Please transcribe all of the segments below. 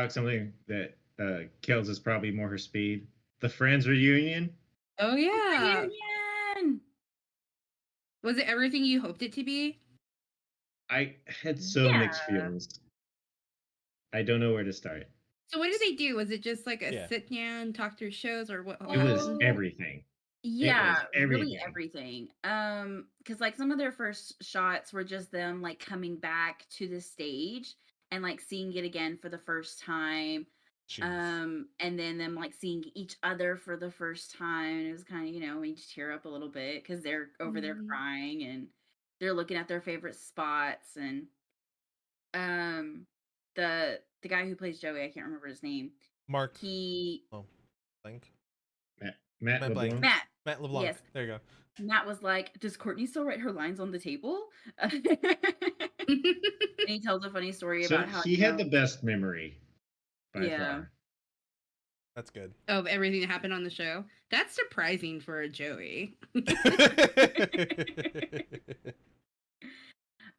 talk something that kills is probably more her speed. The Friends reunion. Oh yeah. Reunion! Was it everything you hoped it to be? I had so mixed Yeah. feelings. I don't know where to start. So what did they do? Was it just like a Yeah. sit down, talk through shows, or what? It was Oh, everything. yeah, was really everything. everything. Because like some of their first shots were just them like coming back to the stage and like seeing it again for the first time. Jeez. And then them like seeing each other for the first time. And it was kind of, when you just tear up a little bit because they're over there Mhm. crying and they're looking at their favorite spots. And um the guy who plays Joey, I can't remember his name. Mark. He Blank. Matt Matt Blank. LeBlanc. Matt LeBlanc. Yes. There you go. Matt was like, "Does Courtney still write her lines on the table?" And he tells a funny story So about how he had the best memory by far. That's good. Of everything that happened on the show. That's surprising for a Joey.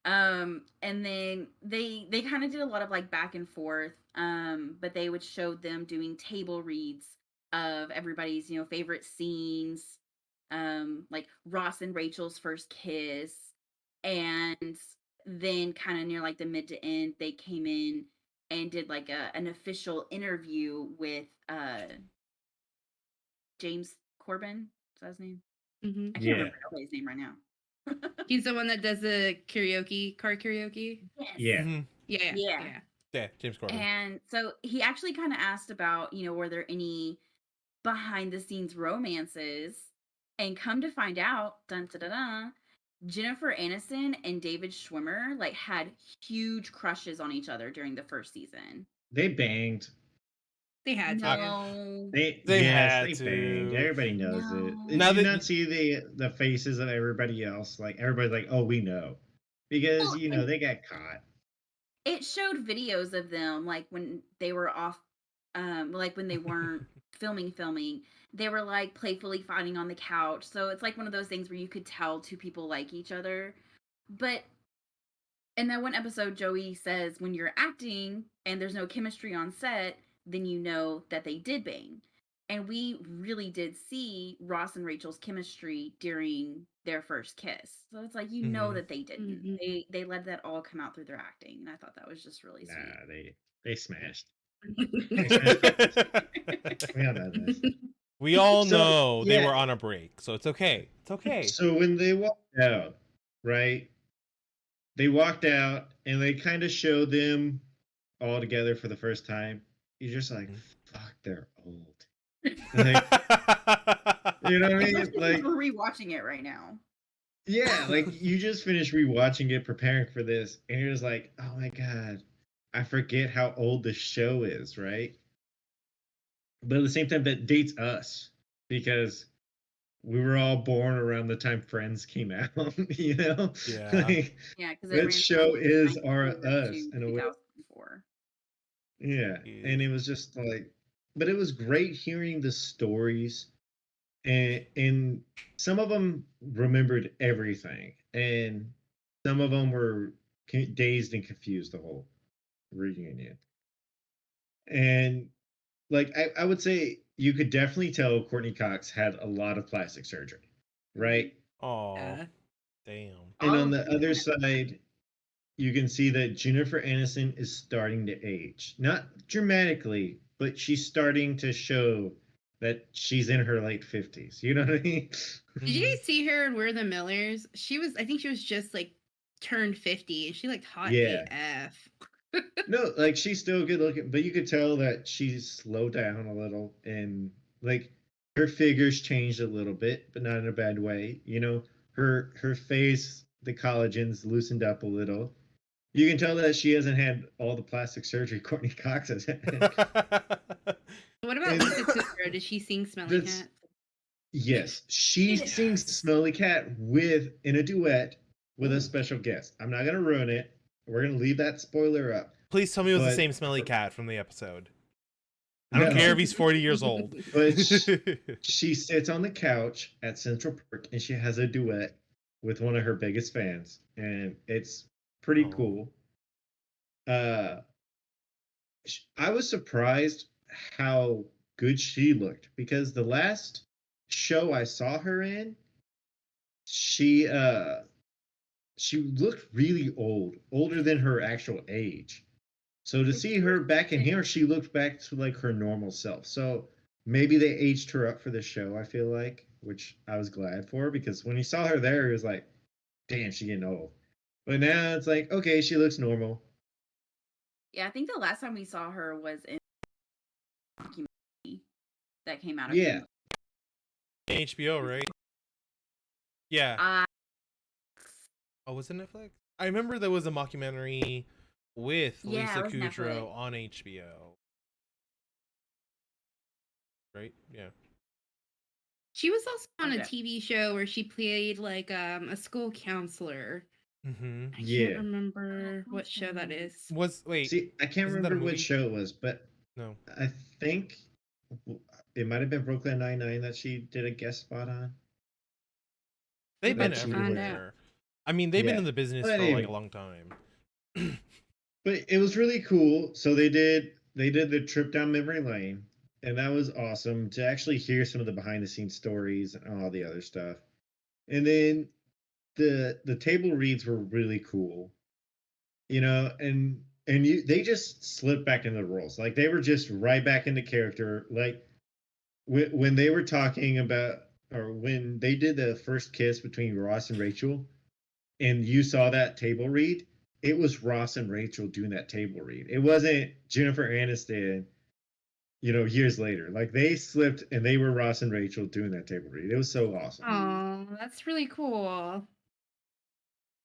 And then they kind of did a lot of like back and forth, but they would show them doing table reads of everybody's favorite scenes, like Ross and Rachel's first kiss, and then kind of near like the mid to end they came in and did like an official interview with James Corbin. Is that his name? Mhm. I can't remember nobody's name right now. He's the one that does the car karaoke. Yes. Yeah. Mm-hmm. Yeah. James Corbin. And so he actually kind of asked about, were there any behind the scenes romances? And come to find out, dun da da da, Jennifer Aniston and David Schwimmer like had huge crushes on each other during the first season. They banged. They had to. No. They They had banged. to. Everybody knows No. it. Did Now you that not see the faces of everybody else? Like everybody's like, "Oh, we know," because Well, they got caught. it showed videos of them like when they were off, like when they weren't filming, they were like playfully fighting on the couch. So it's like one of those things where you could tell two people like each other. But in that one episode, Joey says when you're acting and there's no chemistry on set, then you know that they did bang. And we really did see Ross and Rachel's chemistry during their first kiss. So it's like that they didn't. Mhm. They let that all come out through their acting, and I thought that was just really sweet. Nah, they smashed. We all So, know they yeah. were on a break, so it's okay. It's okay. So when they walked out, right? They walked out and they kind of showed them all together for the first time. You're just like, fuck, they're old. Like, you know what I mean? Especially Like, since we're rewatching it right now. yeah, like you just finished rewatching it, preparing for this, and you're just like, oh my god, I forget how old the show is, right? But at the same time, that dates us because we were all born around the time Friends came out, Yeah. Like, Yeah, because that show is our us to in a way. 2004. Yeah, and it was just like, but it was great hearing the stories, and some of them remembered everything, and some of them were dazed and confused the whole reunion. And like I would say you could definitely tell Courtney Cox had a lot of plastic surgery, right? Oh, Yeah. damn. And on the other side, you can see that Jennifer Aniston is starting to age. Not dramatically, but she's starting to show that she's in her late 50s. You know what I mean? Did you guys see her in We're the Millers? I think she was just like turned 50 and she looked hot Yeah. AF. No, like she's still good looking, but you could tell that she's slowed down a little and like her figure's changed a little bit, but not in a bad way. Her face, the collagen's loosened up a little. You can tell that she hasn't had all the plastic surgery Courtney Cox has had. What about Lisa Kudrow? Did she sing Smelly Cat? Yes, she sings Smelly Cat in a duet with a special guest. I'm not gonna ruin it. We're gonna leave that spoiler up. Please tell me it was the same Smelly Cat from the episode. I don't care if he's 40 years old. But she sits on the couch at Central Park and she has a duet with one of her biggest fans, and it's pretty cool. I was surprised how good she looked because the last show I saw her in, she looked really old, older than her actual age. So to But see she was her back in in- here, she looked back to like her normal self. So maybe they aged her up for the show, I feel like, which I was glad for because when you saw her there, it was like, damn, she getting old. But now it's like, okay, she looks normal. Yeah, I think the last time we saw her was in a documentary that came out a Yeah. few HBO, right? Yeah. months. Oh, was it Netflix? I remember there was a mockumentary with Yeah, Lisa it was Kudrow Netflix. on HBO. Right? Yeah. She was also on a Okay. TV show where she played like a school counselor. Mm-hmm. I Yeah. can't remember what show that is. Wait, See, I can't isn't that a remember which movie? show it was, but No. I think it might have been Brooklyn Nine-Nine that she did a guest spot on. They've About been to she find was. out. everywhere. I mean, they've been Yeah. in the business But for like anyway, a long time. but it was really cool. So they did the trip down memory lane, and that was awesome to actually hear some of the behind the scenes stories and all the other stuff. And then the table reads were really cool, and they just slipped back into the roles. Like they were just right back into character. Like when they were talking about or when they did the first kiss between Ross and Rachel, and you saw that table read, it was Ross and Rachel doing that table read. It wasn't Jennifer Aniston, years later. Like they slipped and they were Ross and Rachel doing that table read. It was so awesome. Oh, that's really cool.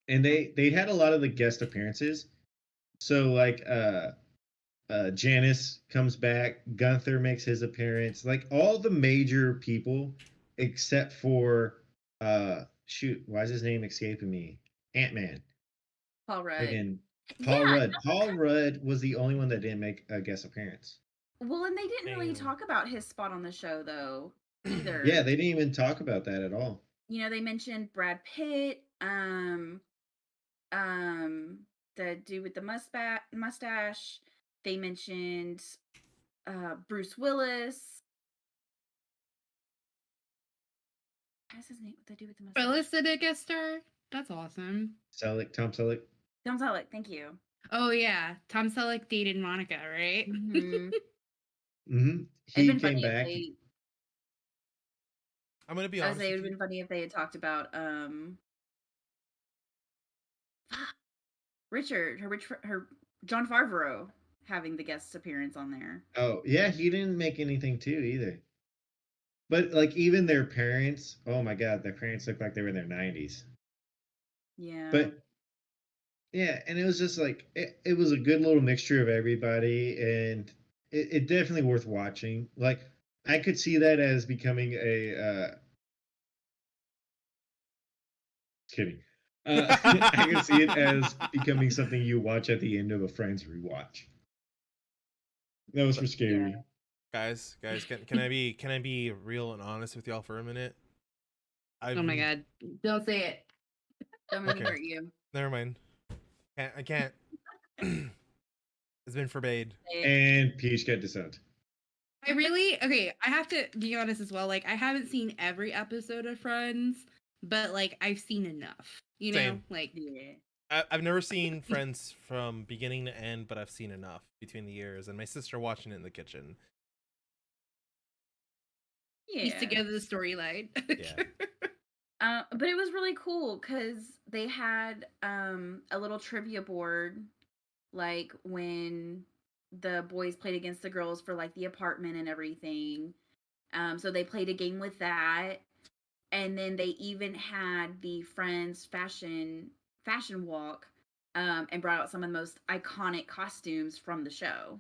And they had a lot of the guest appearances. So like Janice comes back, Gunther makes his appearance, like all the major people except for shoot, why is his name escaping me? Ant-Man. Paul Rudd. Again, Paul Yeah. Rudd. Paul Rudd was the only one that didn't make a guest appearance. Well, and they didn't really Damn. talk about his spot on the show though either. Yeah, they didn't even talk about that at all. They mentioned Brad Pitt, the dude with the mustache. They mentioned Bruce Willis. What's his name? The dude with the mustache. Willis did a guest star. That's awesome. Tom Selleck. Tom Selleck, thank you. Oh yeah, Tom Selleck dated Monica, right? Mm-hmm. Mm-hmm. It'd He been came funny back. if I'm gonna be I would honest say it with would have you. been funny if they had talked about Richard, her John Favreau having the guest appearance on there. Oh, yeah, he didn't make anything too either. But like even their parents, oh my god, their parents looked like they were in their 90s. Yeah. But yeah, and it was just like it was a good little mixture of everybody, and it definitely worth watching. Like I could see that as becoming a kidding. I can see it as becoming something you watch at the end of a Friends rewatch. That was for scary. Guys, can I be real and honest with y'all for a minute? Oh my god, don't say it. Don't make me Okay. hurt you. Never mind. I can't. It's been forbade. And Peach got disowned. I have to be honest as well. Like, I haven't seen every episode of Friends, but like, I've seen enough. Same. Like, Yeah. I've never seen Friends from beginning to end, but I've seen enough between the years, and my sister watching it in the kitchen. Yeah. piece together the storyline. Yeah. But it was really cool because they had a little trivia board, like when the boys played against the girls for like the apartment and everything. So they played a game with that, and then they even had the Friends fashion walk, and brought out some of the most iconic costumes from the show.